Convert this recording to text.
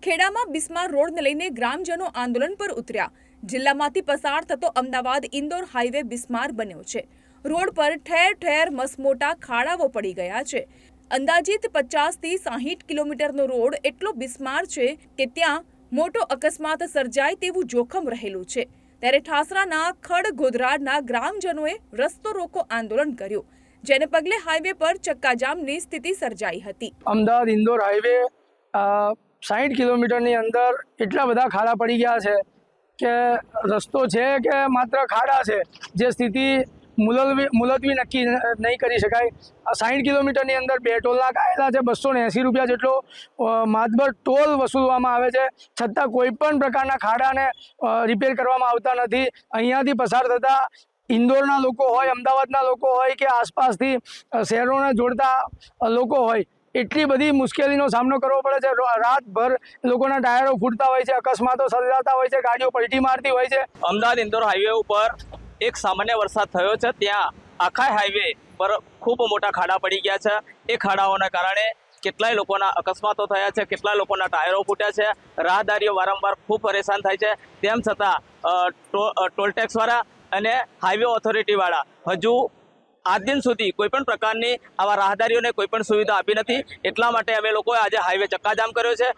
ખેડામાં બિસ્માર રોડને લઈને ગ્રામજનો આંદોલન પર ઉતર્યા। જિલ્લામાંથી પસાર થતો અમદાવાદ ઇન્દોર હાઈવે બિસ્માર બન્યો છે। રોડ પર ઠેર ઠેર મસમોટા ખાડાઓ પડી ગયા છે। અંદાજિત 50 થી 60 કિલોમીટરનો રોડ એટલો બિસ્માર છે કે ત્યાં મોટો અકસ્માત સર્જાય તેવું જોખમ રહેલું છે। ત્યારે ઠાસરાના ખડગોધરાના ગ્રામજનોએ રસ્તો રોકો આંદોલન કર્યું, જેને પગલે હાઈવે પર ચક્કાજામની સ્થિતિ સર્જાઈ હતી। અમદાવાદ ઇન્દોર હાઈવે 60 કિલોમીટરની અંદર એટલા બધા ખાડા પડી ગયા છે કે રસ્તો છે કે માત્ર ખાડા છે, જે સ્થિતિ મુલતવી નક્કી નહીં કરી શકાય। 60 કિલોમીટરની અંદર 2 ટોલ નાકા આવેલા છે। 280 રૂપિયા જેટલો માતબર ટોલ વસૂલવામાં આવે છે, છતાં કોઈ પણ પ્રકારના ખાડાને રિપેર કરવામાં આવતા નથી। અહીંયાથી પસાર થતા ઇન્દોરના લોકો હોય, અમદાવાદના લોકો હોય કે આસપાસથી શહેરોને જોડતા લોકો હોય, એટલી બધી મુશ્કેલીનો સામનો કરવો પડે છે। રાતભર લોકોના ટાયરો ફૂટતા હોય છે, અકસ્માતો સર્જાતા હોય છે, ગાડીઓ પલટી મારતી હોય છે। અમદાવાદ ઇન્દોર હાઈવે ઉપર એક સામાન્ય વરસાદ થયો છે, ત્યાં આખા હાઈવે પર ખૂબ મોટા ખાડા પડી ગયા છે। એ ખાડાઓના કારણે કેટલાય લોકોના અકસ્માતો થયા છે, કેટલાય લોકોના ટાયરો ફૂટ્યા છે। રાહદારીઓ વારંવાર ખૂબ પરેશાન થાય છે। તેમ છતાં ટોલ ટેક્સવાળા અને હાઈવે ઓથોરિટીવાળા હજુ આજ દિન સુધી કોઈપણ પ્રકારની આવા રાહદારીઓને કોઈપણ સુવિધા આપી નથી। એટલા માટે અમે લોકોએ આજે હાઈવે ચક્કાજામ કર્યો છે।